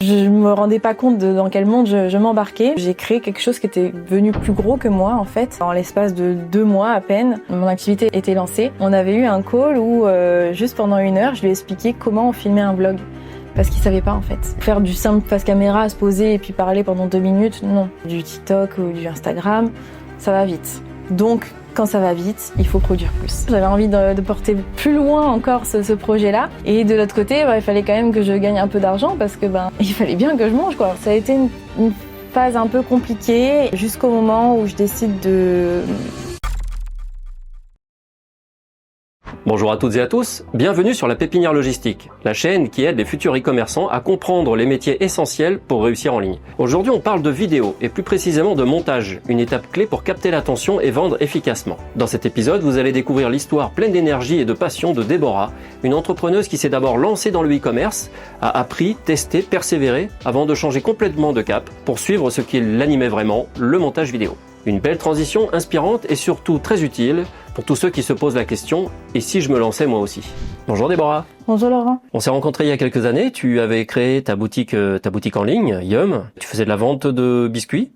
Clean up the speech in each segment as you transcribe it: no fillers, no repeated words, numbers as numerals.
Je me rendais pas compte dans quel monde je m'embarquais. J'ai créé quelque chose qui était devenu plus gros que moi en fait. En l'espace de 2 mois à peine, mon activité était lancée. On avait eu un call où juste pendant 1 heure, je lui ai expliqué comment on filmait un vlog. Parce qu'il savait pas en fait. Faire du simple face caméra, se poser et puis parler pendant 2 minutes, non. Du TikTok ou du Instagram, ça va vite. Donc quand ça va vite, il faut produire plus. J'avais envie de porter plus loin encore ce projet-là. Et de l'autre côté, il fallait quand même que je gagne un peu d'argent parce que il fallait bien que je mange quoi. Ça a été une phase un peu compliquée jusqu'au moment où je décide de... Bonjour à toutes et à tous, bienvenue sur la Pépinière Logistique, la chaîne qui aide les futurs e-commerçants à comprendre les métiers essentiels pour réussir en ligne. Aujourd'hui, on parle de vidéo et plus précisément de montage, une étape clé pour capter l'attention et vendre efficacement. Dans cet épisode, vous allez découvrir l'histoire pleine d'énergie et de passion de Déborah, une entrepreneuse qui s'est d'abord lancée dans le e-commerce, a appris, testé, persévéré avant de changer complètement de cap pour suivre ce qui l'animait vraiment, le montage vidéo. Une belle transition inspirante et surtout très utile pour tous ceux qui se posent la question « Et si je me lançais moi aussi ?» Bonjour Déborah. Bonjour Laurent. On s'est rencontrés il y a quelques années, tu avais créé ta boutique en ligne, Yum. Tu faisais de la vente de biscuits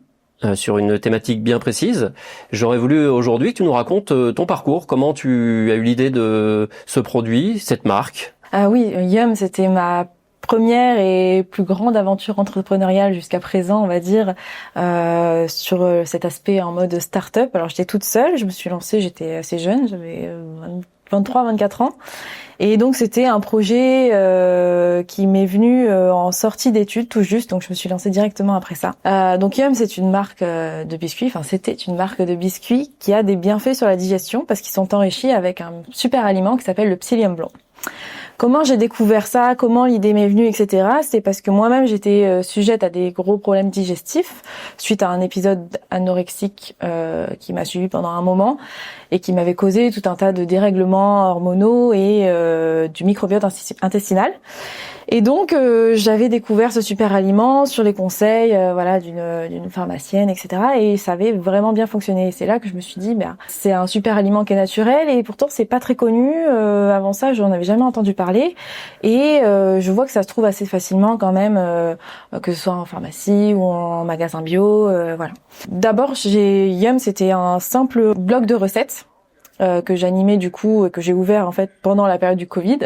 sur une thématique bien précise. J'aurais voulu aujourd'hui que tu nous racontes ton parcours, comment tu as eu l'idée de ce produit, cette marque. Ah oui, Yum, c'était ma première et plus grande aventure entrepreneuriale jusqu'à présent, on va dire, sur cet aspect en mode start-up. Alors j'étais toute seule, je me suis lancée, j'étais assez jeune, j'avais 23-24 ans. Et donc c'était un projet qui m'est venu en sortie d'études tout juste, donc je me suis lancée directement après ça. Donc Yum, c'est une marque de biscuits, c'était une marque de biscuits qui a des bienfaits sur la digestion parce qu'ils sont enrichis avec un super aliment qui s'appelle le psyllium blond. Comment j'ai découvert ça, comment l'idée m'est venue, etc. C'est parce que moi-même j'étais sujette à des gros problèmes digestifs suite à un épisode anorexique qui m'a suivi pendant un moment et qui m'avait causé tout un tas de dérèglements hormonaux et du microbiote intestinal. Et donc j'avais découvert ce super aliment sur les conseils d'une pharmacienne, etc. Et ça avait vraiment bien fonctionné. Et c'est là que je me suis dit, c'est un super aliment qui est naturel et pourtant c'est pas très connu. Avant ça, j'en avais jamais entendu parler. Et je vois que ça se trouve assez facilement quand même, que ce soit en pharmacie ou en magasin bio. Voilà. D'abord, Yum, c'était un simple blog de recettes. Que j'animais du coup, que j'ai ouvert en fait pendant la période du Covid.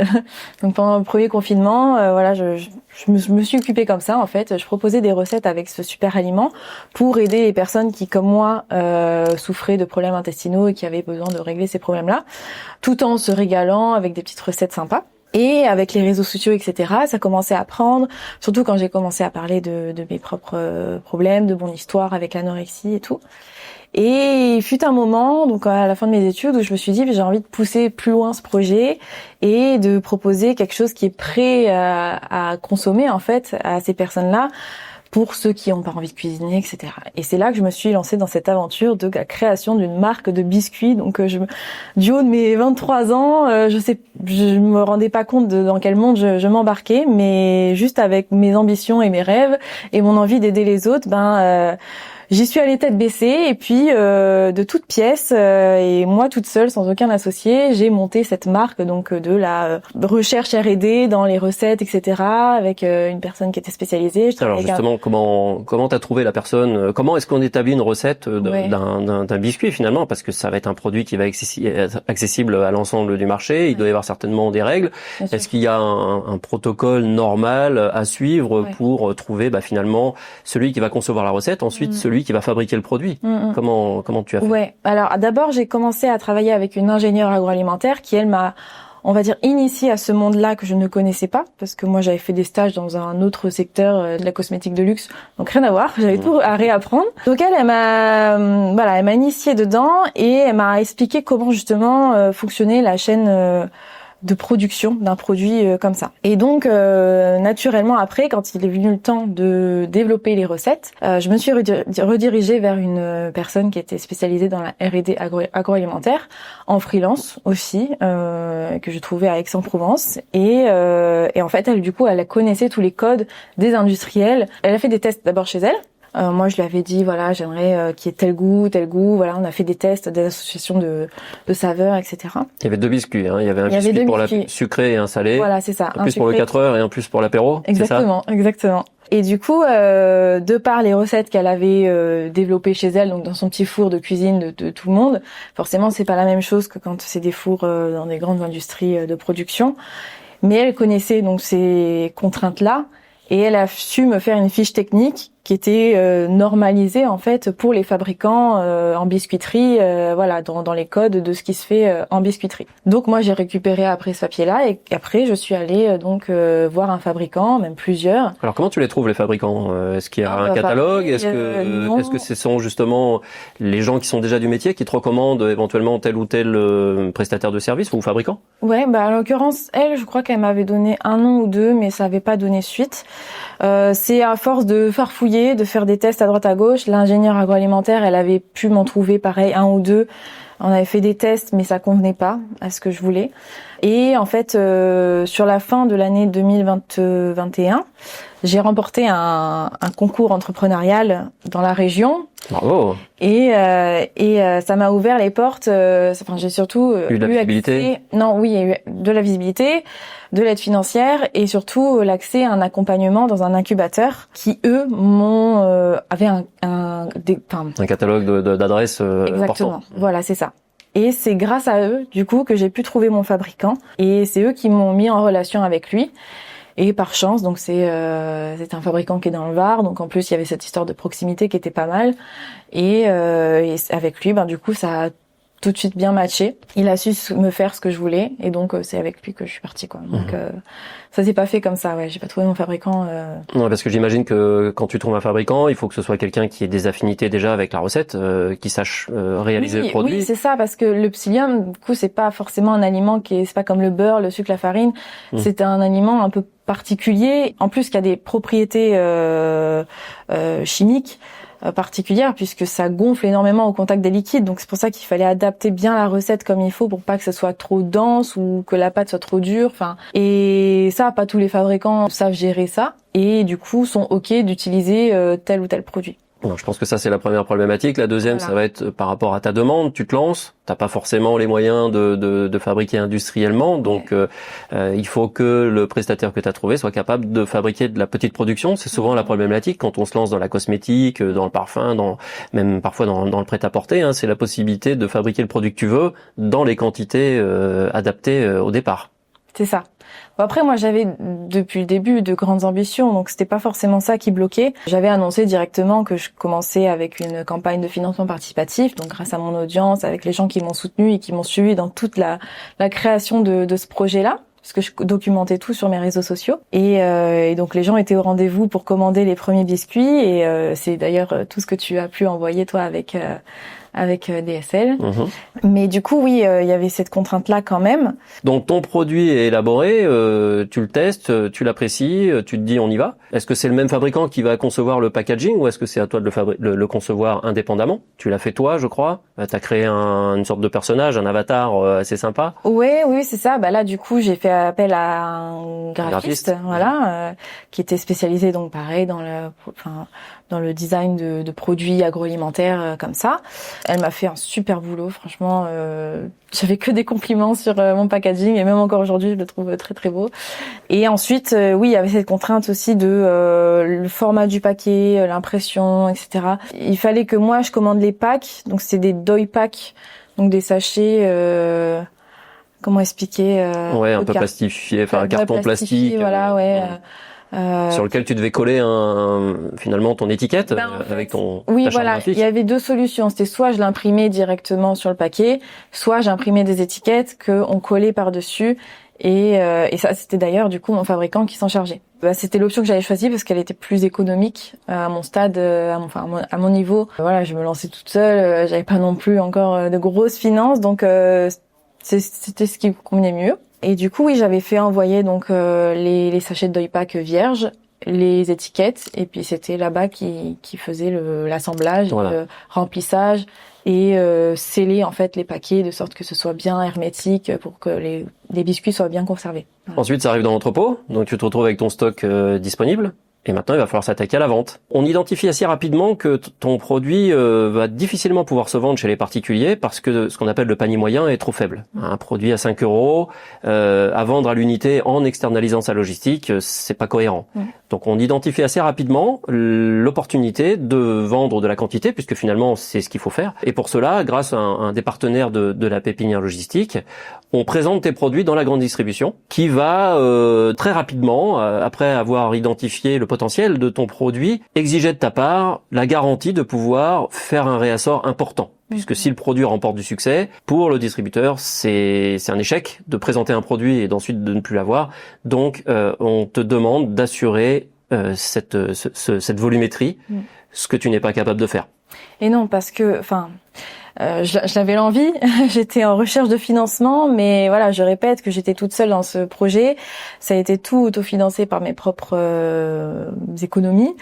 Donc pendant le premier confinement, je me suis occupée comme ça en fait. Je proposais des recettes avec ce super aliment pour aider les personnes qui, comme moi, souffraient de problèmes intestinaux et qui avaient besoin de régler ces problèmes-là, tout en se régalant avec des petites recettes sympas. Et avec les réseaux sociaux, etc., ça commençait à prendre, surtout quand j'ai commencé à parler de mes propres problèmes, de mon histoire avec l'anorexie et tout. Et il fut un moment, donc à la fin de mes études, où je me suis dit j'ai envie de pousser plus loin ce projet et de proposer quelque chose qui est prêt à consommer en fait à ces personnes-là, pour ceux qui n'ont pas envie de cuisiner, etc. Et c'est là que je me suis lancée dans cette aventure de la création d'une marque de biscuits. Donc du haut de mes 23 ans, je me rendais pas compte dans quel monde je m'embarquais, mais juste avec mes ambitions et mes rêves et mon envie d'aider les autres, j'y suis allée tête baissée et puis de toutes pièces et moi toute seule sans aucun associé, j'ai monté cette marque donc de la recherche R&D dans les recettes, etc. avec une personne qui était spécialisée. Alors justement, comment t'as trouvé la personne? Comment est-ce qu'on établit une recette d'un biscuit finalement? Parce que ça va être un produit qui va être accessible à l'ensemble du marché. Il doit y avoir certainement des règles. Est-ce qu'il y a un protocole normal à suivre pour trouver finalement celui qui va concevoir la recette, ensuite celui qui va fabriquer le produit? Comment tu as fait? Ouais. Alors d'abord, j'ai commencé à travailler avec une ingénieure agroalimentaire qui elle m'a, on va dire, initiée à ce monde-là que je ne connaissais pas, parce que moi j'avais fait des stages dans un autre secteur de la cosmétique de luxe, donc rien à voir, j'avais tout à réapprendre. Donc elle m'a initiée dedans et elle m'a expliqué comment justement fonctionnait la chaîne de production d'un produit comme ça. Et donc naturellement après, quand il est venu le temps de développer les recettes, je me suis redirigée vers une personne qui était spécialisée dans la R&D agroalimentaire, en freelance aussi, que je trouvais à Aix-en-Provence. Et en fait, elle connaissait tous les codes des industriels. Elle a fait des tests d'abord chez elle. Moi, je lui avais dit, j'aimerais qu'il y ait tel goût. Voilà, on a fait des tests, des associations de saveurs, etc. Il y avait 2 biscuits, hein. Il y avait un biscuit pour la sucré et un salé. Voilà, c'est ça. Un plus pour le 4 heures et un plus pour l'apéro. Exactement, c'est ça? Exactement. Et du coup, de par les recettes qu'elle avait développées chez elle, donc dans son petit four de cuisine de tout le monde, forcément c'est pas la même chose que quand c'est des fours dans des grandes industries de production. Mais elle connaissait donc ces contraintes-là et elle a su me faire une fiche technique qui était normalisée en fait pour les fabricants en biscuiterie, voilà, dans les codes de ce qui se fait en biscuiterie. Donc moi j'ai récupéré après ce papier-là et après je suis allée voir un fabricant, même plusieurs. Alors comment tu les trouves les fabricants? Est-ce qu'il y a un catalogue? Est-ce que ce sont justement les gens qui sont déjà du métier qui te recommandent éventuellement tel ou tel prestataire de service ou fabricant? Ouais, bah en l'occurrence elle, je crois qu'elle m'avait donné un nom ou deux, mais ça avait pas donné suite. C'est à force de farfouiller, de faire des tests à droite à gauche. L'ingénieure agroalimentaire, elle avait pu m'en trouver pareil un ou deux. On avait fait des tests, mais ça convenait pas à ce que je voulais. Et en fait, sur la fin de l'année 2021, j'ai remporté un concours entrepreneurial dans la région. Bravo. Et ça m'a ouvert les portes. Enfin, j'ai surtout eu de la visibilité. Oui, il y a eu de la visibilité, de l'aide financière et surtout l'accès à un accompagnement dans un incubateur qui eux avaient un catalogue d'adresses exactement. important. Voilà, c'est ça. Et c'est grâce à eux, du coup, que j'ai pu trouver mon fabricant. Et c'est eux qui m'ont mis en relation avec lui. Et par chance, donc c'est un fabricant qui est dans le Var, donc en plus il y avait cette histoire de proximité qui était pas mal. Et avec lui, du coup ça a tout de suite bien matché. Il a su me faire ce que je voulais, et donc c'est avec lui que je suis partie, quoi. Donc ça s'est pas fait comme ça, ouais. J'ai pas trouvé mon fabricant. Non, parce que j'imagine que quand tu trouves un fabricant, il faut que ce soit quelqu'un qui ait des affinités déjà avec la recette, qui sache réaliser le produit. Oui, c'est ça, parce que le psyllium, du coup, c'est pas forcément un aliment c'est pas comme le beurre, le sucre, la farine. C'est un aliment un peu particulier. En plus, qu'il y a des propriétés chimiques particulière puisque ça gonfle énormément au contact des liquides, donc c'est pour ça qu'il fallait adapter bien la recette comme il faut pour pas que ce soit trop dense ou que la pâte soit trop dure. Et ça, pas tous les fabricants savent gérer ça et du coup sont ok d'utiliser tel ou tel produit. Alors, je pense que ça c'est la première problématique. La deuxième, ça va être par rapport à ta demande. Tu te lances, t'as pas forcément les moyens de fabriquer industriellement, donc il faut que le prestataire que tu as trouvé soit capable de fabriquer de la petite production. C'est souvent la problématique quand on se lance dans la cosmétique, dans le parfum, même parfois dans le prêt-à-porter. C'est la possibilité de fabriquer le produit que tu veux dans les quantités adaptées au départ. C'est ça. Bon, après, moi, j'avais depuis le début de grandes ambitions, donc c'était pas forcément ça qui bloquait. J'avais annoncé directement que je commençais avec une campagne de financement participatif, donc grâce à mon audience, avec les gens qui m'ont soutenu et qui m'ont suivi dans toute la création de ce projet-là, parce que je documentais tout sur mes réseaux sociaux. Et donc les gens étaient au rendez-vous pour commander les premiers biscuits, et c'est d'ailleurs tout ce que tu as pu envoyer toi avec DSL. Mais du coup, oui, il y avait cette contrainte-là quand même. Donc ton produit est élaboré, tu le testes, tu l'apprécies, tu te dis on y va. Est-ce que c'est le même fabricant qui va concevoir le packaging ou est-ce que c'est à toi de le concevoir indépendamment? Tu l'as fait toi, je crois. T'as créé une sorte de personnage, un avatar assez sympa. Oui, c'est ça. Là, du coup, j'ai fait appel à un graphiste. Voilà, qui était spécialisé donc pareil dans le design de produits agroalimentaires comme ça. Elle m'a fait un super boulot, franchement. J'avais que des compliments sur mon packaging et même encore aujourd'hui, je le trouve très très beau. Et ensuite, oui, il y avait cette contrainte aussi de le format du paquet, l'impression, etc. Il fallait que moi, je commande les packs. Donc, c'est des doy packs, donc des sachets. Comment expliquer un peu plastifié, un carton plastique. Voilà, ouais. Sur lequel tu devais coller finalement ton étiquette avec ton. Oui, voilà. Il y avait deux solutions. C'était soit je l'imprimais directement sur le paquet, soit j'imprimais des étiquettes qu'on collait par-dessus. Et ça, c'était d'ailleurs du coup mon fabricant qui s'en chargeait. C'était l'option que j'avais choisie parce qu'elle était plus économique à mon stade, à mon niveau. Voilà, je me lançais toute seule. J'avais pas non plus encore de grosses finances, donc c'était ce qui me convenait mieux. Et du coup, oui, j'avais fait envoyer donc les sachets de Doypack vierges, les étiquettes, et puis c'était là-bas qui faisait l'assemblage, le remplissage et sceller en fait les paquets de sorte que ce soit bien hermétique pour que les biscuits soient bien conservés. Voilà. Ensuite, ça arrive dans l'entrepôt, donc tu te retrouves avec ton stock disponible. Et maintenant, il va falloir s'attaquer à la vente. On identifie assez rapidement que ton produit va difficilement pouvoir se vendre chez les particuliers parce que ce qu'on appelle le panier moyen est trop faible. Un produit à 5 € à vendre à l'unité en externalisant sa logistique, c'est pas cohérent. Donc on identifie assez rapidement l'opportunité de vendre de la quantité, puisque finalement c'est ce qu'il faut faire. Et pour cela, grâce à un des partenaires de la pépinière logistique, on présente tes produits dans la grande distribution, qui va très rapidement, après avoir identifié le potentiel de ton produit, exiger de ta part la garantie de pouvoir faire un réassort important. Puisque si le produit remporte du succès, pour le distributeur, c'est un échec de présenter un produit et d'ensuite de ne plus l'avoir. Donc, on te demande d'assurer cette volumétrie, ce que tu n'es pas capable de faire. Et non, parce que, j'avais l'envie, j'étais en recherche de financement, mais voilà, je répète que j'étais toute seule dans ce projet. Ça a été tout autofinancé par mes propres économies.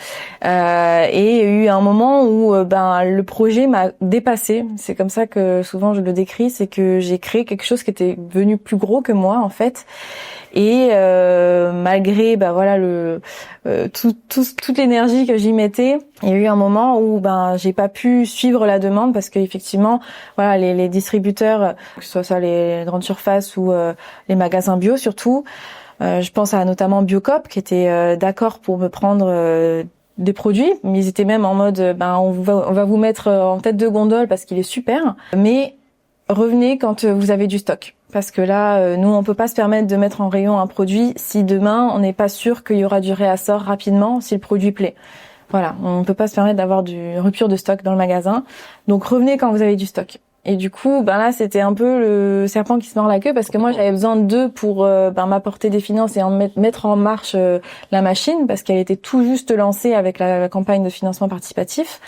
Et il y a eu un moment où le projet m'a dépassée. C'est comme ça que souvent je le décris, c'est que j'ai créé quelque chose qui était devenu plus gros que moi en fait. Et malgré toute l'énergie que j'y mettais, il y a eu un moment où j'ai pas pu suivre la demande parce qu'effectivement voilà les distributeurs, que ce soit ça les grandes surfaces ou les magasins bio surtout, je pense à notamment Biocop qui était d'accord pour me prendre des produits, mais ils étaient même en mode on va vous mettre en tête de gondole parce qu'il est super, mais revenez quand vous avez du stock. Parce que là, nous, on peut pas se permettre de mettre en rayon un produit si demain, on n'est pas sûr qu'il y aura du réassort rapidement si le produit plaît. Voilà, on peut pas se permettre d'avoir du rupture de stock dans le magasin. Donc, revenez quand vous avez du stock. Et du coup, là, c'était un peu le serpent qui se mord la queue parce que moi, j'avais besoin d'eux pour m'apporter des finances et mettre en marche la machine parce qu'elle était tout juste lancée avec la campagne de financement participatif.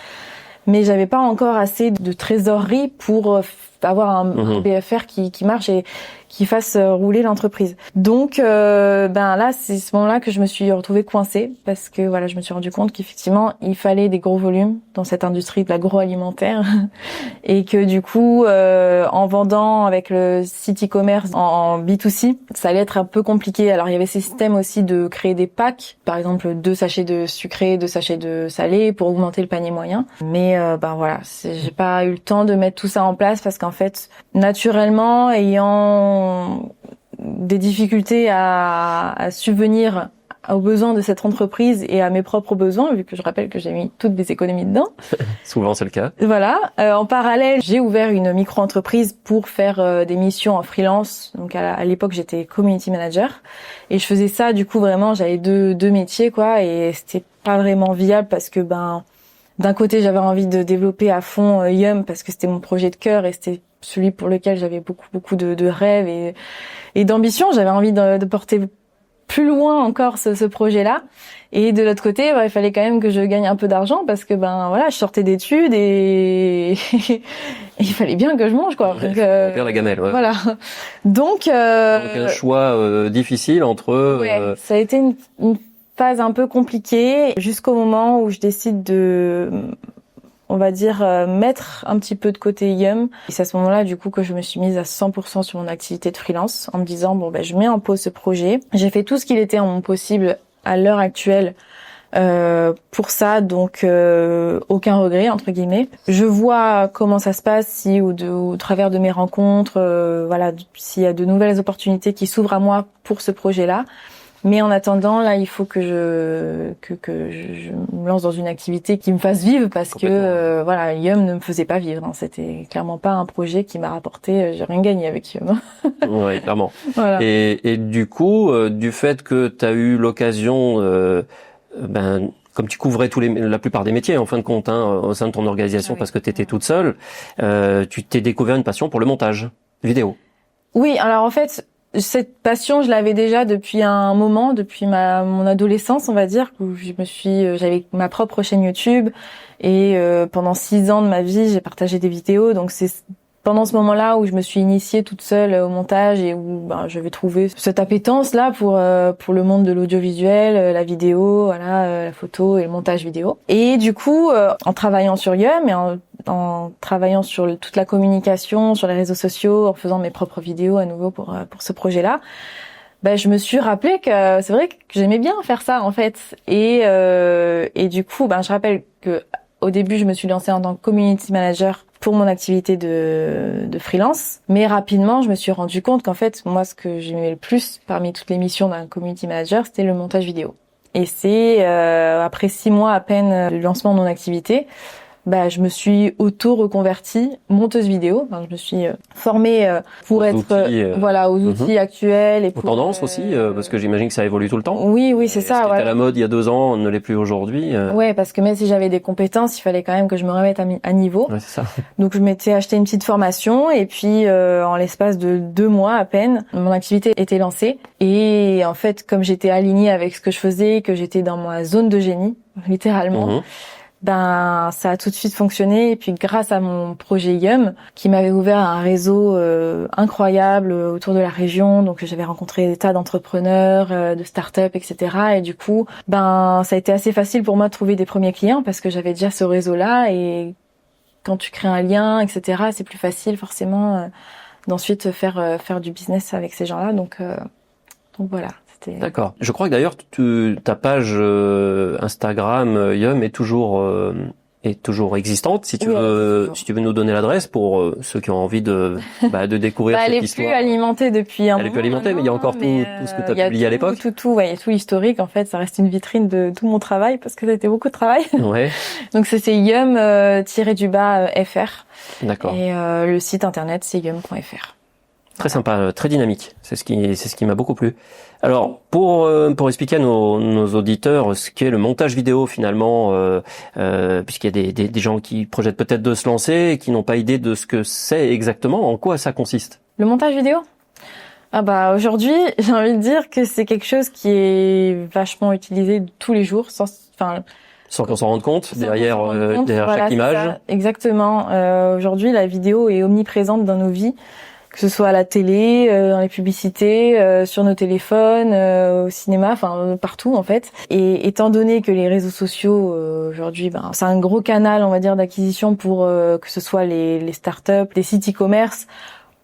Mais j'avais pas encore assez de trésorerie pour avoir un BFR qui marche et qui fasse rouler l'entreprise. Donc là, c'est ce moment-là que je me suis retrouvée coincée parce que voilà, je me suis rendu compte qu'effectivement, il fallait des gros volumes dans cette industrie de l'agroalimentaire et que du coup, en vendant avec le site e-commerce en B2C, ça allait être un peu compliqué. Alors, il y avait ces systèmes aussi de créer des packs, par exemple 2 sachets de sucré, 2 sachets de salé pour augmenter le panier moyen. Mais voilà, j'ai pas eu le temps de mettre tout ça en place parce qu'en fait, naturellement, ayant des difficultés à subvenir aux besoins de cette entreprise et à mes propres besoins, vu que je rappelle que j'ai mis toutes mes économies dedans. Souvent, c'est le cas. Voilà. En parallèle, j'ai ouvert une micro-entreprise pour faire des missions en freelance. Donc, à l'époque, j'étais community manager. Et je faisais ça, du coup, vraiment, j'avais deux métiers, quoi. Et c'était pas vraiment viable parce que, d'un côté, j'avais envie de développer à fond Yum parce que c'était mon projet de cœur et c'était celui pour lequel j'avais beaucoup de rêves et d'ambition. J'avais envie de porter plus loin encore ce projet-là. Et de l'autre côté, il fallait quand même que je gagne un peu d'argent parce que je sortais d'études et il fallait bien que je mange, quoi. Donc, faire la gamelle, ouais. Voilà. Donc un choix difficile entre ça a été une phase un peu compliquée jusqu'au moment où je décide de, on va dire, mettre un petit peu de côté Yum. Et c'est à ce moment-là, du coup, que je me suis mise à 100% sur mon activité de freelance en me disant, je mets en pause ce projet. J'ai fait tout ce qu'il était en mon possible à l'heure actuelle pour ça, donc aucun regret, entre guillemets. Je vois comment ça se passe si au travers de mes rencontres, s'il y a de nouvelles opportunités qui s'ouvrent à moi pour ce projet-là. Mais en attendant, là, il faut que je me lance dans une activité qui me fasse vivre parce que Yum ne me faisait pas vivre. C'était clairement pas un projet qui m'a rapporté. J'ai rien gagné avec Yum. Oui, clairement. Voilà. Et du coup, du fait que tu as eu l'occasion, comme tu couvrais la plupart des métiers en fin de compte, au sein de ton organisation, parce que tu étais toute seule, tu t'es découvert une passion pour le montage vidéo. Oui, alors en fait, cette passion, je l'avais déjà depuis un moment, depuis mon adolescence, on va dire, où j'avais ma propre chaîne YouTube et pendant 6 ans de ma vie, j'ai partagé des vidéos. Donc c'est pendant ce moment-là où je me suis initiée toute seule au montage et où j'avais trouvé cette appétence là pour le monde de l'audiovisuel, la vidéo, la photo et le montage vidéo. Et du coup, en travaillant sur Yum et en travaillant sur toute la communication, sur les réseaux sociaux, en faisant mes propres vidéos à nouveau pour ce projet-là, je me suis rappelé que c'est vrai que j'aimais bien faire ça en fait. Et du coup, je rappelle que au début, je me suis lancée en tant que community manager pour mon activité de freelance. Mais rapidement, je me suis rendu compte qu'en fait, moi, ce que j'aimais le plus parmi toutes les missions d'un community manager, c'était le montage vidéo. Et c'est après 6 mois à peine du lancement de mon activité, je me suis auto-reconvertie monteuse vidéo. Je me suis formée pour aux être outils, aux outils actuels et aux pour tendances aussi, parce que j'imagine que ça évolue tout le temps. Oui, c'est ça. Ce qui était à la mode il y a 2 ans ne l'est plus aujourd'hui. Ouais, parce que même si j'avais des compétences, il fallait quand même que je me remette à niveau. Ouais, c'est ça. Donc je m'étais acheté une petite formation et puis en l'espace de 2 mois à peine, mon activité était lancée. Et en fait, comme j'étais alignée avec ce que je faisais, que j'étais dans ma zone de génie, littéralement. Ça a tout de suite fonctionné. Et puis grâce à mon projet Yum, qui m'avait ouvert un réseau incroyable autour de la région, donc j'avais rencontré des tas d'entrepreneurs, de start-up, etc. Et du coup, ça a été assez facile pour moi de trouver des premiers clients parce que j'avais déjà ce réseau-là. Et quand tu crées un lien, etc., c'est plus facile forcément d'ensuite faire du business avec ces gens-là. Donc voilà. D'accord. Je crois que d'ailleurs ta page Instagram Yum est toujours existante. Si tu veux nous donner l'adresse pour ceux qui ont envie de découvrir cette histoire. Elle est plus alimentée depuis un moment. Elle est plus alimentée, mais il y a encore tout ce que tu as publié à l'époque. Il y a tout l'historique. En fait, ça reste une vitrine de tout mon travail parce que c'était beaucoup de travail. Ouais. Donc c'est yum-fr. D'accord. Et le site internet c'est yum.fr. Très sympa, très dynamique. C'est ce qui m'a beaucoup plu. Alors, pour expliquer à nos auditeurs ce qu'est le montage vidéo finalement, puisqu'il y a des gens qui projettent peut-être de se lancer et qui n'ont pas idée de ce que c'est exactement, en quoi ça consiste. Le montage vidéo ? Aujourd'hui, j'ai envie de dire que c'est quelque chose qui est vachement utilisé tous les jours, sans qu'on s'en rende compte derrière chaque image. Exactement. Aujourd'hui, la vidéo est omniprésente dans nos vies. Que ce soit à la télé, dans les publicités, sur nos téléphones, au cinéma, partout en fait. Et étant donné que les réseaux sociaux aujourd'hui, c'est un gros canal, on va dire, d'acquisition pour que ce soit les startups, les sites e-commerce,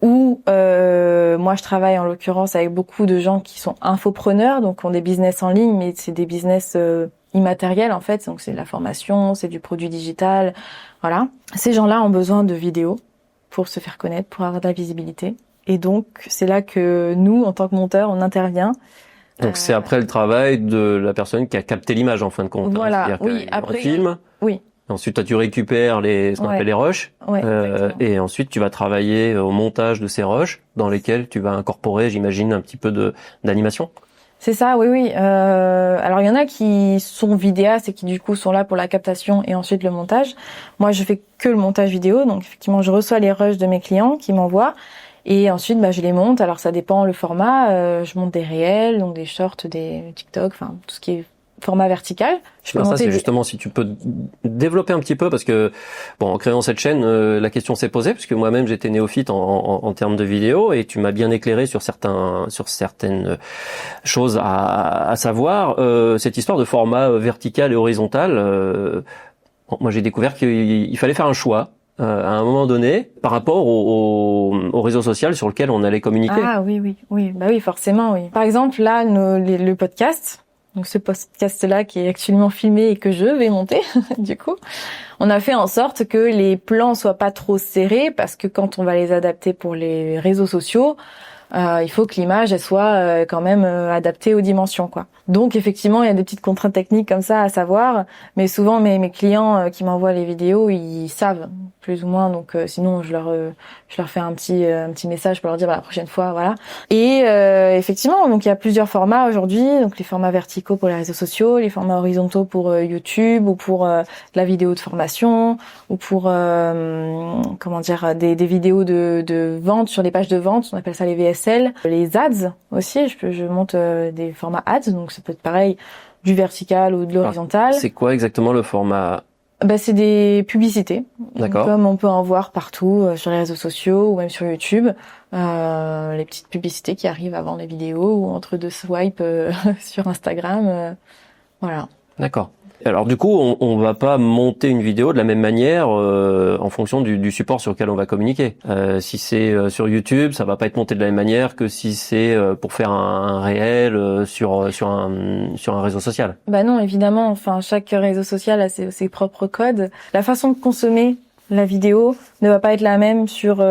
ou moi je travaille en l'occurrence avec beaucoup de gens qui sont infopreneurs, donc ont des business en ligne, mais c'est des business immatériels en fait, donc c'est de la formation, c'est du produit digital, voilà. Ces gens-là ont besoin de vidéos pour se faire connaître, pour avoir de la visibilité. Et donc, c'est là que nous, en tant que monteurs, on intervient. Donc, c'est après le travail de la personne qui a capté l'image, en fin de compte. Voilà, après, un film. Oui. Ensuite, toi, tu récupères ce qu'on appelle les rushs. Ouais, et ensuite, tu vas travailler au montage de ces rushs, dans lesquels tu vas incorporer, j'imagine, un petit peu d'animation. C'est ça, oui. Alors il y en a qui sont vidéastes et qui du coup sont là pour la captation et ensuite le montage. Moi, je fais que le montage vidéo, donc effectivement, je reçois les rushs de mes clients qui m'envoient et ensuite je les monte. Alors ça dépend le format. Je monte des réels, donc des shorts, des TikTok, tout ce qui est format vertical. C'est justement si tu peux développer un petit peu parce que en créant cette chaîne, la question s'est posée parce que moi-même j'étais néophyte en termes de vidéo et tu m'as bien éclairé sur certaines choses à savoir. Cette histoire de format vertical et horizontal, moi j'ai découvert qu'il fallait faire un choix. À un moment donné, par rapport au réseau social sur lequel on allait communiquer. Ah oui, forcément, oui. Par exemple, là, le podcast. Donc ce podcast-là qui est actuellement filmé et que je vais monter, du coup, on a fait en sorte que les plans soient pas trop serrés parce que quand on va les adapter pour les réseaux sociaux, il faut que l'image elle soit quand même adaptée aux dimensions, quoi. Donc effectivement, il y a des petites contraintes techniques comme ça à savoir, mais souvent mes clients qui m'envoient les vidéos, ils savent plus ou moins, donc sinon je leur fais un petit message pour leur dire la prochaine fois, voilà. Et effectivement, donc il y a plusieurs formats aujourd'hui, donc les formats verticaux pour les réseaux sociaux, les formats horizontaux pour YouTube ou pour de la vidéo de formation ou pour des vidéos de vente sur les pages de vente, on appelle ça les VSL, les ads aussi, je monte des formats ads, donc ça peut être pareil du vertical ou de l'horizontal. C'est quoi exactement le format? C'est des publicités. D'accord. Comme on peut en voir partout sur les réseaux sociaux ou même sur YouTube, les petites publicités qui arrivent avant les vidéos ou entre deux swipes sur Instagram, voilà. D'accord. Alors du coup, on va pas monter une vidéo de la même manière en fonction du support sur lequel on va communiquer. Si c'est sur YouTube, ça va pas être monté de la même manière que si c'est pour faire un réel sur un réseau social. Bah non, évidemment. Enfin, chaque réseau social a ses propres codes. La façon de consommer la vidéo ne va pas être la même sur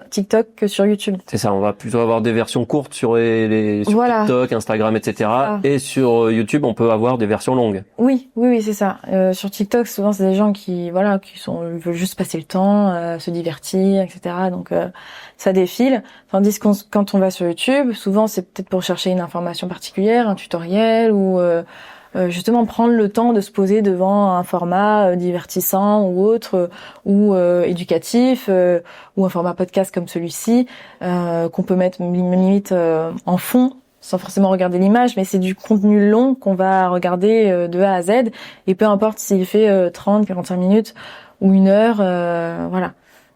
TikTok que sur YouTube. C'est ça, on va plutôt avoir des versions courtes sur sur voilà. TikTok, Instagram, etc. Et sur YouTube, on peut avoir des versions longues. Oui, c'est ça. Sur TikTok, souvent, c'est des gens qui ils veulent juste passer le temps, se divertir, etc. Donc, ça défile. Tandis que quand on va sur YouTube, souvent, c'est peut-être pour chercher une information particulière, un tutoriel ou justement prendre le temps de se poser devant un format divertissant ou autre ou éducatif ou un format podcast comme celui-ci qu'on peut mettre limite en fond sans forcément regarder l'image, mais c'est du contenu long qu'on va regarder de A à Z et peu importe s'il fait 30, 45 minutes ou 1 heure, voilà.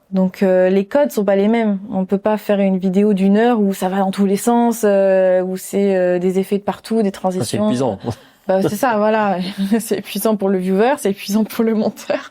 Donc les codes sont pas les mêmes. On peut pas faire une vidéo d'1 heure où ça va dans tous les sens, où c'est des effets de partout, des transitions. C'est épuisant. Bah, c'est ça, voilà. C'est épuisant pour le viewer, c'est épuisant pour le monteur.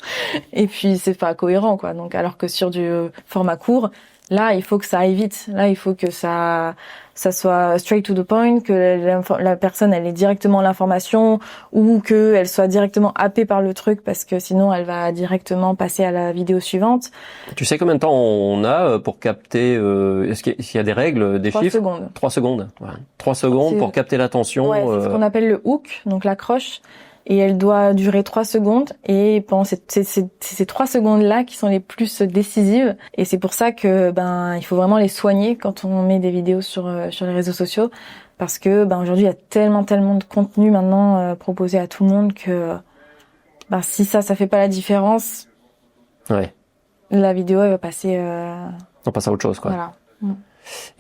Et puis, c'est pas cohérent, quoi. Donc, alors que sur du format court, là, il faut que ça aille vite. Là, il faut que ça soit straight to the point, que la personne, elle ait directement l'information ou qu'elle soit directement happée par le truc parce que sinon, elle va directement passer à la vidéo suivante. Tu sais combien de temps on a pour capter, est-ce qu'il y a des règles, des 3 chiffres? secondes. 3 secondes. Voilà. 3 secondes pour capter l'attention. Ouais, c'est ce qu'on appelle le hook, donc l'accroche. Et elle doit durer 3 secondes. Et pendant ces 3 secondes-là qui sont les plus décisives. Et c'est pour ça que il faut vraiment les soigner quand on met des vidéos sur les réseaux sociaux. Parce que aujourd'hui, il y a tellement de contenu maintenant proposé à tout le monde que si ça fait pas la différence, ouais. La vidéo elle va passer. On passe à autre chose, quoi. Voilà.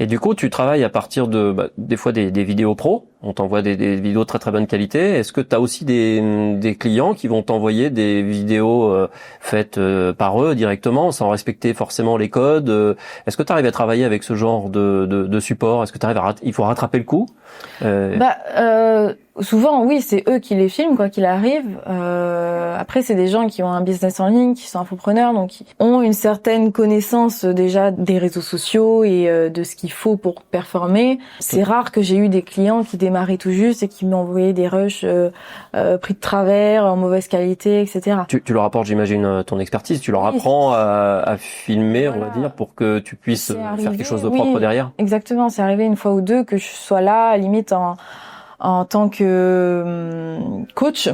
Et du coup, tu travailles à partir de des fois des vidéos pro. On t'envoie des vidéos de très bonne qualité. Est-ce que tu as aussi des clients qui vont t'envoyer des vidéos faites par eux directement, sans respecter forcément les codes? Est-ce que tu arrives à travailler avec ce genre de support? Est-ce que tu arrives il faut rattraper le coup? Souvent, oui, c'est eux qui les filment, quoi qu'il arrive. Après, c'est des gens qui ont un business en ligne, qui sont infopreneurs, donc qui ont une certaine connaissance déjà des réseaux sociaux et de ce qu'il faut pour performer. C'est rare que j'ai eu des clients qui démarraient tout juste et qui m'ont envoyé des rushs pris de travers, en mauvaise qualité, etc. Tu leur apportes, j'imagine, ton expertise. Tu leur apprends à filmer, voilà, on va dire, pour que tu puisses faire quelque chose de propre derrière. Exactement. C'est arrivé 1 fois ou 2 que je sois là, limite en tant que coach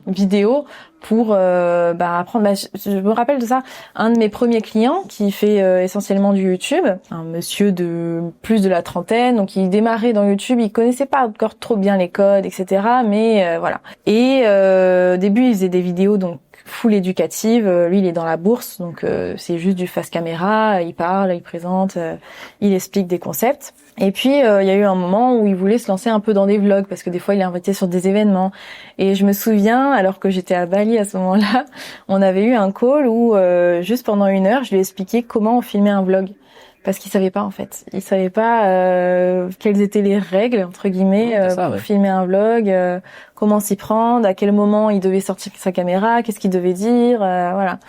vidéo pour apprendre. Je me rappelle de ça. Un de mes premiers clients qui fait essentiellement du YouTube, un monsieur de plus de la trentaine, donc il démarrait dans YouTube, il connaissait pas encore trop bien les codes, etc. Mais voilà. Et au début, il faisait des vidéos donc full éducative. Lui, il est dans la bourse, donc c'est juste du face caméra. Il parle, il présente, il explique des concepts. Et puis, il y a eu un moment où il voulait se lancer un peu dans des vlogs, parce que des fois, il est invité sur des événements. Et je me souviens, alors que j'étais à Bali à ce moment-là, on avait eu un call où, juste pendant 1 heure, je lui ai expliqué comment on filmait un vlog. Parce qu'il savait pas, en fait. Il savait pas quelles étaient les règles, entre guillemets, pour filmer un vlog, comment s'y prendre, à quel moment il devait sortir sa caméra, qu'est-ce qu'il devait dire, voilà.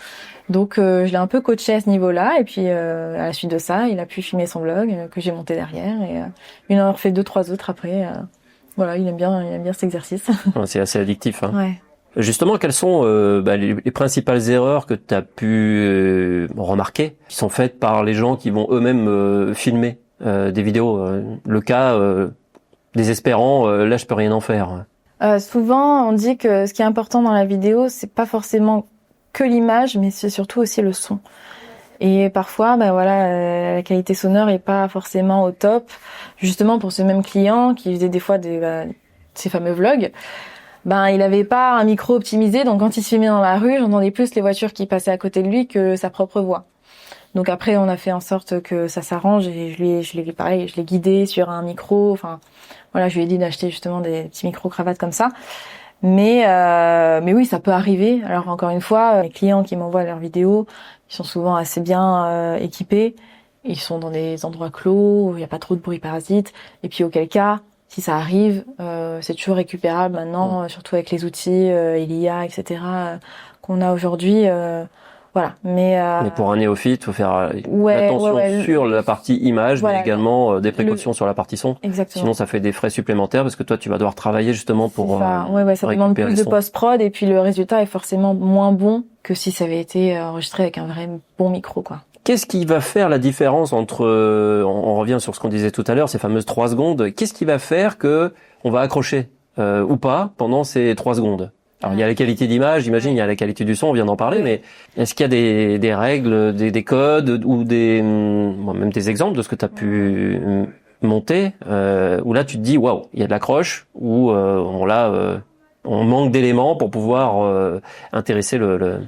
Donc je l'ai un peu coaché à ce niveau-là et puis à la suite de ça, il a pu filmer son vlog que j'ai monté derrière et il en a refait 2-3 autres après. Voilà, il aime bien cet exercice. C'est assez addictif. Hein. Ouais. Justement, quelles sont les principales erreurs que tu as pu remarquer qui sont faites par les gens qui vont eux-mêmes filmer des vidéos? Le cas désespérant, là je peux rien en faire. Souvent, on dit que ce qui est important dans la vidéo, c'est pas forcément que l'image, mais c'est surtout aussi le son. Et parfois, la qualité sonore est pas forcément au top. Justement, pour ce même client qui faisait des fois ces fameux vlogs, il avait pas un micro optimisé, donc quand il se filmait dans la rue, j'entendais plus les voitures qui passaient à côté de lui que sa propre voix. Donc après, on a fait en sorte que ça s'arrange et je l'ai guidé sur un micro. Enfin, voilà, je lui ai dit d'acheter justement des petits micros cravates comme ça. Mais oui, ça peut arriver. Alors encore une fois, les clients qui m'envoient leurs vidéos, ils sont souvent assez bien équipés. Ils sont dans des endroits clos où il n'y a pas trop de bruit parasite. Et puis auquel cas, si ça arrive, c'est toujours récupérable maintenant, surtout avec les outils, l'IA, etc. Qu'on a aujourd'hui. Voilà. Mais pour un néophyte, faut faire attention sur la partie image, mais également des précautions sur la partie son. Exactement. Sinon, ça fait des frais supplémentaires parce que toi, tu vas devoir travailler justement pour. Ça demande plus de post-prod et puis le résultat est forcément moins bon que si ça avait été enregistré avec un vrai bon micro, quoi. Qu'est-ce qui va faire la différence entre, on revient sur ce qu'on disait tout à l'heure, ces fameuses 3 secondes. Qu'est-ce qui va faire que on va accrocher ou pas pendant ces 3 secondes? Alors il y a la qualité d'image, j'imagine, il y a la qualité du son, on vient d'en parler, mais est-ce qu'il y a des règles, des codes ou même des exemples de ce que tu as pu monter où là tu te dis waouh, il y a de l'accroche ou on manque d'éléments pour pouvoir intéresser le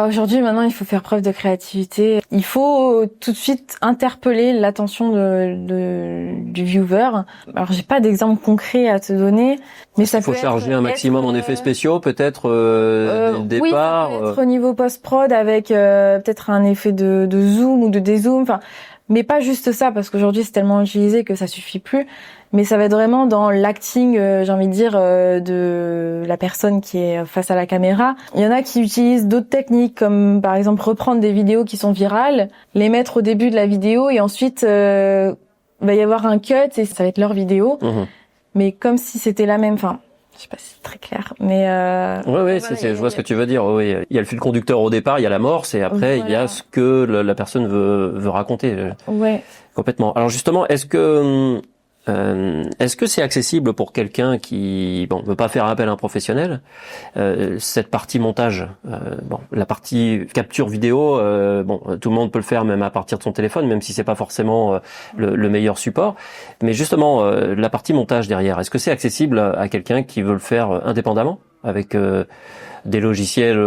aujourd'hui, maintenant, il faut faire preuve de créativité. Il faut tout de suite interpeller l'attention du viewer. Alors, j'ai pas d'exemple concret à te donner, mais ça peut être... Il faut charger un maximum en effets spéciaux, peut-être, dès le départ. Oui, ça peut être au niveau post-prod avec peut-être un effet de zoom ou de dézoom, enfin... Mais pas juste ça, parce qu'aujourd'hui c'est tellement utilisé que ça suffit plus. Mais ça va être vraiment dans l'acting, j'ai envie de dire, de la personne qui est face à la caméra. Il y en a qui utilisent d'autres techniques, comme par exemple reprendre des vidéos qui sont virales, les mettre au début de la vidéo et ensuite va y avoir un cut et ça va être leur vidéo. Mais comme si c'était la même. Enfin, je sais pas si c'est très clair, mais je vois ce que tu veux dire. Oui, il y a le fil conducteur au départ, il y a l'amorce et après il y a ce que la personne veut raconter. Ouais. Complètement. Alors justement, est-ce que c'est accessible pour quelqu'un qui veut pas faire appel à un professionnel cette partie montage, la partie capture vidéo, tout le monde peut le faire même à partir de son téléphone, même si c'est pas forcément le meilleur support. Mais justement, la partie montage derrière, est-ce que c'est accessible à quelqu'un qui veut le faire indépendamment avec des logiciels,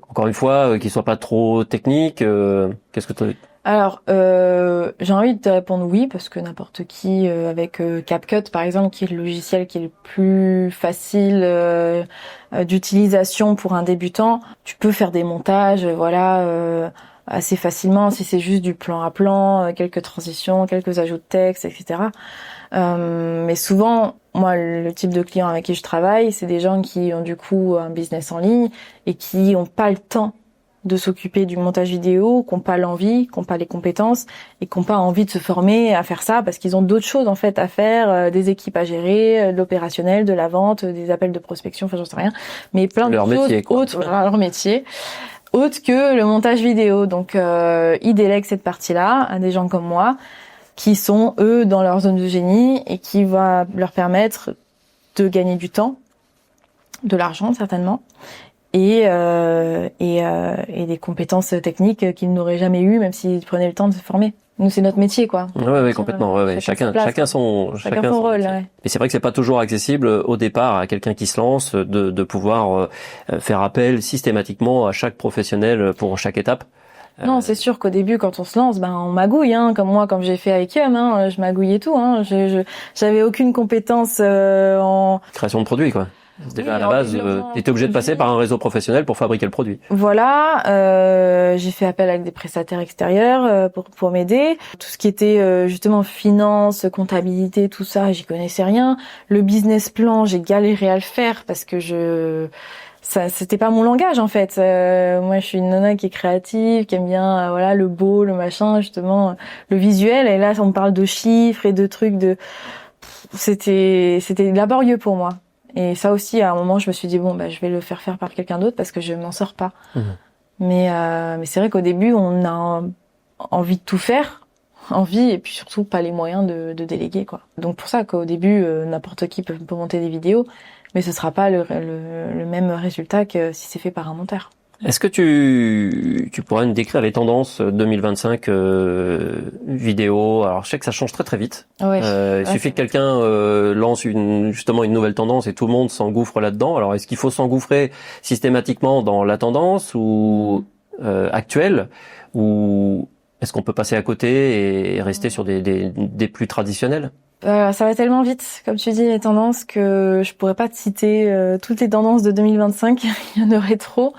encore une fois, qui soient pas trop techniques? Qu'est-ce que tu... Alors, j'ai envie de te répondre oui, parce que n'importe qui, avec CapCut par exemple, qui est le logiciel qui est le plus facile d'utilisation pour un débutant, tu peux faire des montages, assez facilement, si c'est juste du plan à plan, quelques transitions, quelques ajouts de texte, etc. Mais souvent, moi, le type de client avec qui je travaille, c'est des gens qui ont du coup un business en ligne et qui ont pas le temps de s'occuper du montage vidéo, qui n'ont pas l'envie, qui n'ont pas les compétences et qui n'ont pas envie de se former à faire ça parce qu'ils ont d'autres choses en fait à faire, des équipes à gérer, de l'opérationnel, de la vente, des appels de prospection, enfin j'en sais rien, mais plein de choses autres, leur métier, autre que le montage vidéo. Donc ils délèguent cette partie-là à des gens comme moi qui sont eux dans leur zone de génie et qui va leur permettre de gagner du temps, de l'argent certainement. Et des compétences techniques qu'ils n'auraient jamais eues, même s'ils prenaient le temps de se former. Nous, c'est notre métier, quoi. Ouais, complètement. Chacun son rôle. Ouais. Et c'est vrai que c'est pas toujours accessible au départ à quelqu'un qui se lance de pouvoir faire appel systématiquement à chaque professionnel pour chaque étape. Non, c'est sûr qu'au début, quand on se lance, on magouille, comme moi, comme j'ai fait avec Yum, je magouillais tout, j'avais aucune compétence en création de produits, quoi. Déjà à la base, tu étais obligé de passer par un réseau professionnel pour fabriquer le produit. Voilà, j'ai fait appel avec des prestataires extérieurs pour m'aider. Tout ce qui était justement finance, comptabilité, tout ça, j'y connaissais rien. Le business plan, j'ai galéré à le faire parce que c'était pas mon langage en fait. Moi, je suis une nana qui est créative, qui aime bien le beau, le machin, justement, le visuel. Et là, on me parle de chiffres et de trucs c'était laborieux pour moi. Et ça aussi, à un moment, je me suis dit je vais le faire par quelqu'un d'autre parce que je m'en sors pas. Mais c'est vrai qu'au début, on a envie de tout faire, et puis surtout pas les moyens de déléguer, quoi. Donc pour ça qu'au début, n'importe qui peut monter des vidéos, mais ce sera pas le même résultat que si c'est fait par un monteur. Est-ce que tu pourrais nous décrire les tendances 2025 vidéo? Alors je sais que ça change très très vite. Ouais. Il suffit que quelqu'un lance justement une nouvelle tendance et tout le monde s'engouffre là-dedans. Alors est-ce qu'il faut s'engouffrer systématiquement dans la tendance ou actuelle, ou est-ce qu'on peut passer à côté et rester sur des plus traditionnels? Ça va tellement vite, comme tu dis, les tendances, que je pourrais pas te citer toutes les tendances de 2025. Il y en aurait trop.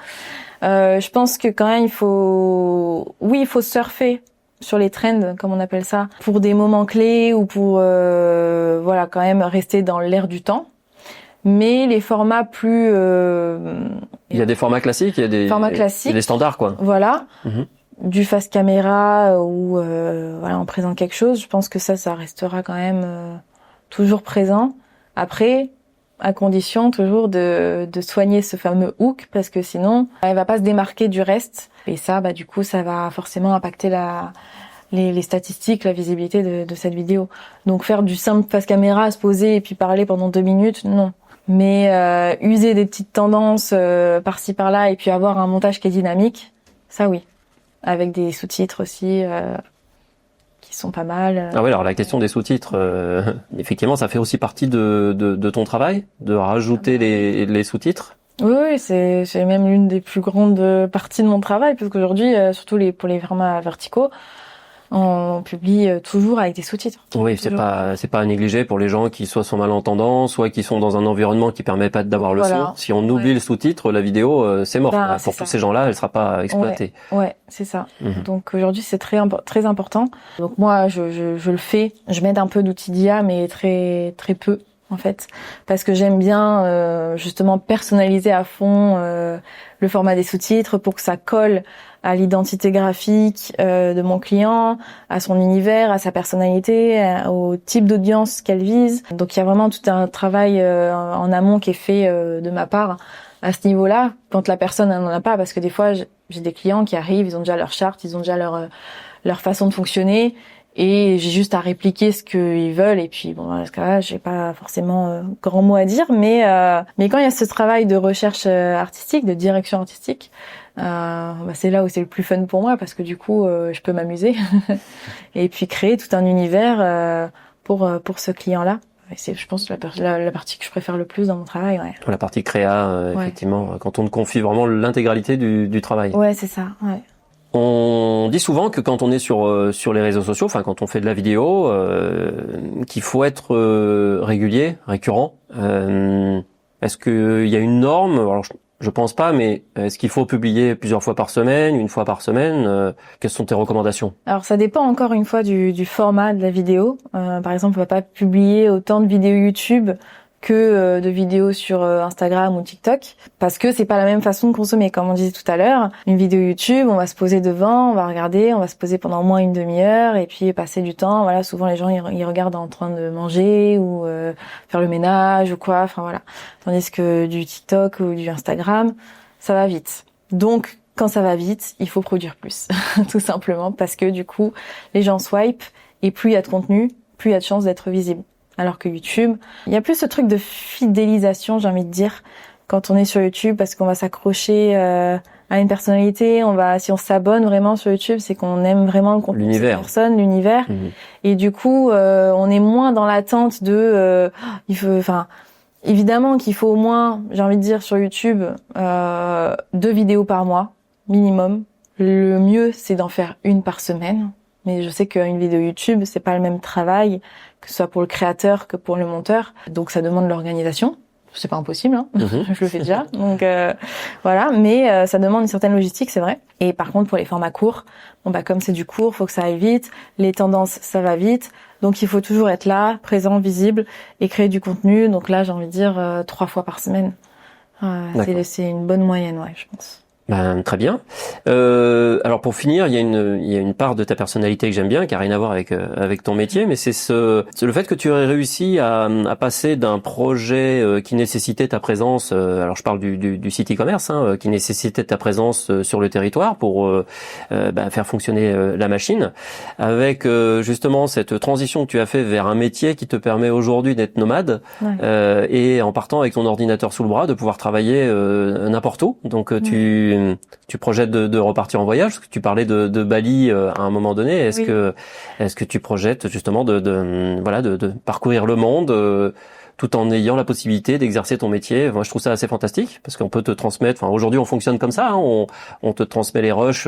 Je pense que quand même il faut surfer sur les trends, comme on appelle ça, pour des moments clés ou pour voilà, quand même rester dans l'air du temps. Mais les formats plus il y a des formats classiques, il y a des formats classiques, il y a des standards quoi. Voilà. Du face caméra ou voilà, on présente quelque chose, je pense que ça restera quand même toujours présent. Après, à condition toujours de soigner ce fameux hook, parce que sinon elle va pas se démarquer du reste, et ça du coup ça va forcément impacter les statistiques, la visibilité de cette vidéo. Donc faire du simple face caméra, se poser et puis parler pendant 2 minutes, non. Mais user des petites tendances par-ci par-là et puis avoir un montage qui est dynamique, ça oui, avec des sous-titres aussi qui sont pas mal. Ah oui, alors la question des sous-titres, effectivement, ça fait aussi partie de ton travail, de rajouter les sous-titres. Oui, c'est même l'une des plus grandes parties de mon travail, parce qu'aujourd'hui, surtout pour les formats verticaux, on publie toujours avec des sous-titres. Oui, c'est pas à négliger pour les gens qui soit sont malentendants, soit qui sont dans un environnement qui permet pas d'avoir le son. Si on oublie le sous-titre, la vidéo c'est mort. Pour tous ces gens-là, elle sera pas exploitée. Ouais, c'est ça. Donc aujourd'hui, c'est très important. Donc moi, je le fais. Je m'aide un peu d'outils d'IA, mais très très peu en fait, parce que j'aime bien justement personnaliser à fond le format des sous-titres pour que ça colle à l'identité graphique de mon client, à son univers, à sa personnalité, au type d'audience qu'elle vise. Donc il y a vraiment tout un travail en amont qui est fait de ma part à ce niveau-là, quand la personne n'en a pas, parce que des fois j'ai des clients qui arrivent, ils ont déjà leur charte, ils ont déjà leur façon de fonctionner, et j'ai juste à répliquer ce qu'ils veulent, et puis bon, dans ce cas-là, j'ai pas forcément grand mot à dire, mais quand il y a ce travail de recherche artistique, de direction artistique, c'est là où c'est le plus fun pour moi, parce que du coup je peux m'amuser et puis créer tout un univers pour ce client-là. Et c'est, je pense, la partie que je préfère le plus dans mon travail. Ouais. La partie créa, effectivement, quand on te confie vraiment l'intégralité du travail. Ouais, c'est ça. Ouais. On dit souvent que quand on est sur les réseaux sociaux, enfin quand on fait de la vidéo, qu'il faut être régulier, récurrent. Est-ce qu'il y a une norme? Alors je pense pas, mais est-ce qu'il faut publier plusieurs fois par semaine, une fois par semaine? Quelles sont tes recommandations? Alors ça dépend encore une fois du format de la vidéo. Par exemple, on va pas publier autant de vidéos YouTube que de vidéos sur Instagram ou TikTok, parce que c'est pas la même façon de consommer. Comme on disait tout à l'heure, une vidéo YouTube, on va se poser devant, on va regarder, on va se poser pendant au moins une demi-heure et puis passer du temps. Voilà, souvent les gens ils regardent en train de manger ou faire le ménage ou quoi. Enfin voilà. Tandis que du TikTok ou du Instagram, ça va vite. Donc quand ça va vite, il faut produire plus, tout simplement, parce que du coup les gens swipent et plus il y a de contenu, plus il y a de chances d'être visible. Alors que YouTube, il y a plus ce truc de fidélisation, j'ai envie de dire, quand on est sur YouTube, parce qu'on va s'accrocher à une personnalité, si on s'abonne vraiment sur YouTube, c'est qu'on aime vraiment le contenu de cette personne, l'univers. Et du coup, on est moins dans l'attente évidemment qu'il faut au moins, j'ai envie de dire, sur YouTube, 2 vidéos par mois, minimum. Le mieux, c'est d'en faire une par semaine. Mais je sais qu'une vidéo YouTube, c'est pas le même travail, que ce soit pour le créateur que pour le monteur. Donc ça demande de l'organisation. C'est pas impossible, hein. Je le fais déjà. Donc voilà, mais ça demande une certaine logistique, c'est vrai. Et par contre, pour les formats courts, comme c'est du court, faut que ça aille vite. Les tendances, ça va vite. Donc il faut toujours être là, présent, visible, et créer du contenu. Donc là, j'ai envie de dire 3 fois par semaine. C'est une bonne moyenne, ouais, je pense. Très bien. Alors pour finir, il y a une part de ta personnalité que j'aime bien, qui a rien à voir avec ton métier, mais c'est le fait que tu aies réussi à passer d'un projet qui nécessitait ta présence. Alors je parle du site e-commerce, qui nécessitait ta présence sur le territoire pour faire fonctionner la machine, avec justement cette transition que tu as fait vers un métier qui te permet aujourd'hui d'être nomade, et en partant avec ton ordinateur sous le bras, de pouvoir travailler n'importe où. Donc tu projettes de repartir en voyage, parce que tu parlais de Bali à un moment donné. Est-ce que tu projettes justement de parcourir le monde tout en ayant la possibilité d'exercer ton métier? Moi, je trouve ça assez fantastique, parce qu'on peut te transmettre. Enfin, aujourd'hui, on fonctionne comme ça. On te transmet les rushs,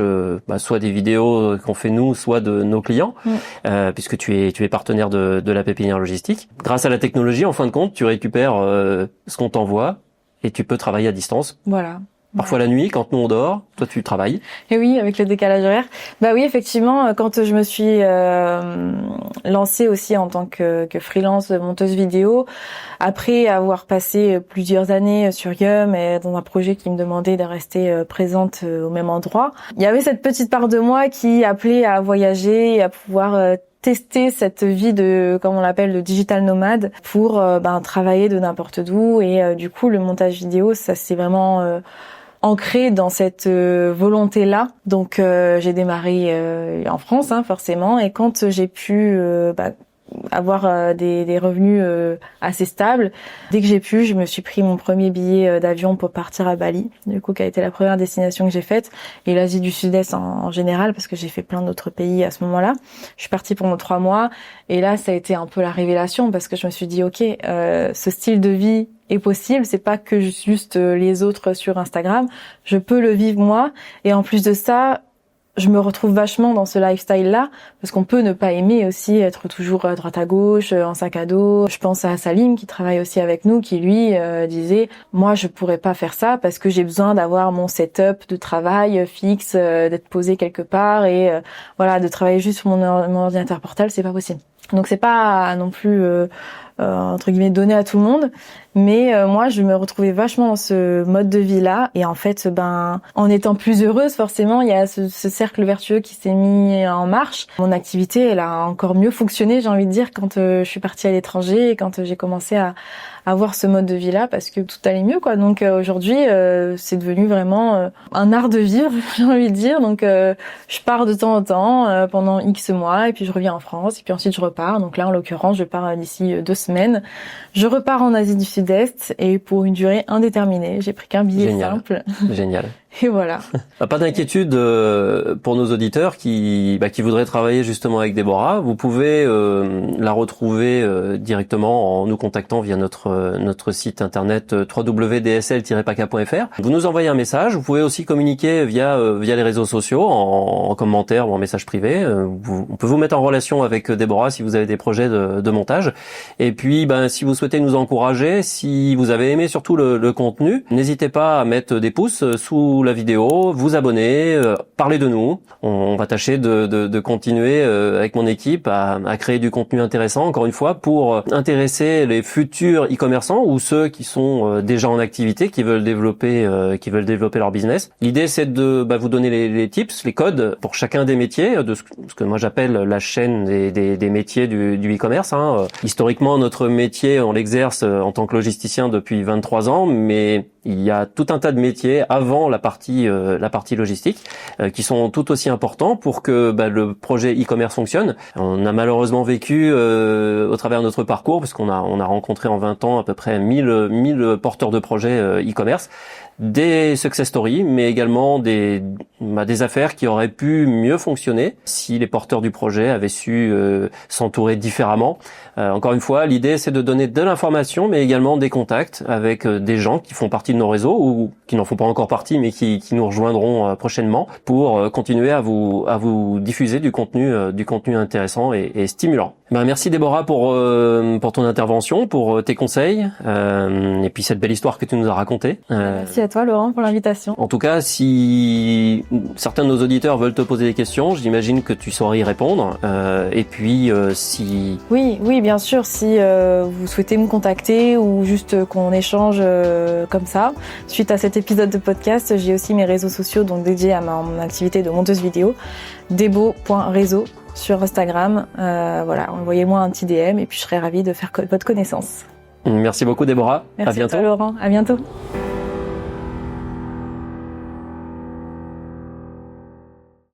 soit des vidéos qu'on fait nous, soit de nos clients, puisque tu es partenaire de la pépinière logistique. Grâce à la technologie, en fin de compte, tu récupères ce qu'on t'envoie et tu peux travailler à distance. Voilà. Parfois la nuit, quand nous on dort, toi tu travailles. Et oui, avec le décalage horaire. Bah oui, effectivement, quand je me suis lancée aussi en tant que freelance monteuse vidéo, après avoir passé plusieurs années sur Yum et dans un projet qui me demandait de rester présente au même endroit, il y avait cette petite part de moi qui appelait à voyager et à pouvoir tester cette vie de, comme on l'appelle, de digital nomade pour travailler de n'importe d'où. Et du coup, le montage vidéo, ça c'est vraiment ancré dans cette volonté-là. Donc j'ai démarré en France, forcément. Et quand j'ai pu avoir des revenus assez stables, dès que j'ai pu, je me suis pris mon premier billet d'avion pour partir à Bali, du coup qui a été la première destination que j'ai faite, et l'Asie du Sud-Est en général, parce que j'ai fait plein d'autres pays à ce moment-là. Je suis partie pendant 3 mois, et là ça a été un peu la révélation, parce que je me suis dit ok, ce style de vie est possible, c'est pas que juste les autres sur Instagram, je peux le vivre moi, et en plus de ça, je me retrouve vachement dans ce lifestyle-là, parce qu'on peut ne pas aimer aussi être toujours à droite à gauche, en sac à dos. Je pense à Salim, qui travaille aussi avec nous, qui lui disait « Moi, je pourrais pas faire ça parce que j'ai besoin d'avoir mon setup de travail fixe, d'être posé quelque part, et voilà, de travailler juste sur mon ordinateur portable, c'est pas possible. » Donc c'est pas non plus entre guillemets donné à tout le monde, mais moi je me retrouvais vachement dans ce mode de vie là, et en fait en étant plus heureuse, forcément il y a ce cercle vertueux qui s'est mis en marche. Mon activité elle a encore mieux fonctionné, j'ai envie de dire, quand je suis partie à l'étranger et quand j'ai commencé à avoir ce mode de vie là, parce que tout allait mieux quoi. Donc aujourd'hui c'est devenu vraiment un art de vivre, j'ai envie de dire. Donc je pars de temps en temps pendant X mois, et puis je reviens en France, et puis ensuite je repars. Donc là en l'occurrence je pars d'ici 2 semaines. Je repars en Asie du Sud-Est, et pour une durée indéterminée. J'ai pris qu'un billet simple. Génial. Et voilà. Pas d'inquiétude pour nos auditeurs qui voudraient travailler justement avec Déborah. Vous pouvez la retrouver directement en nous contactant via notre site internet www.dsl-paca.fr. Vous nous envoyez un message. Vous pouvez aussi communiquer via les réseaux sociaux, en commentaire ou en message privé. On peut vous mettre en relation avec Déborah si vous avez des projets de montage. Et puis, si vous souhaitez nous encourager, si vous avez aimé surtout le contenu, n'hésitez pas à mettre des pouces sous la vidéo, vous abonner, parler de nous. On va tâcher de continuer avec mon équipe à créer du contenu intéressant, encore une fois, pour intéresser les futurs e-commerçants ou ceux qui sont déjà en activité, qui veulent développer leur business. L'idée, c'est de vous donner les tips, les codes pour chacun des métiers, de ce que moi j'appelle la chaîne des métiers du e-commerce. Historiquement, notre métier, on l'exerce en tant que logisticien depuis 23 ans, mais il y a tout un tas de métiers avant la partie logistique qui sont tout aussi importants pour que le projet e-commerce fonctionne. On a malheureusement vécu au travers de notre parcours, parce qu'on a rencontré en 20 ans à peu près 1000 porteurs de projets e-commerce, des success stories, mais également des affaires qui auraient pu mieux fonctionner si les porteurs du projet avaient su s'entourer différemment. Encore une fois, l'idée c'est de donner de l'information, mais également des contacts avec des gens qui font partie de nos réseaux ou qui n'en font pas encore partie, mais qui nous rejoindront prochainement pour continuer à vous diffuser du contenu intéressant et stimulant. Merci Déborah pour ton intervention, pour tes conseils et puis cette belle histoire que tu nous as racontée. Merci à toi Laurent pour l'invitation. En tout cas, si certains de nos auditeurs veulent te poser des questions, j'imagine que tu sauras y répondre. Et puis si... Oui, bien sûr, si vous souhaitez me contacter ou juste qu'on échange comme ça, suite à cet épisode de podcast, j'ai aussi mes réseaux sociaux donc dédiés à mon activité de monteuse vidéo, debo.réseau sur Instagram. Envoyez-moi un petit DM et puis je serai ravie de faire votre connaissance. Merci beaucoup Déborah. Merci à bientôt. à toi, Laurent. À bientôt.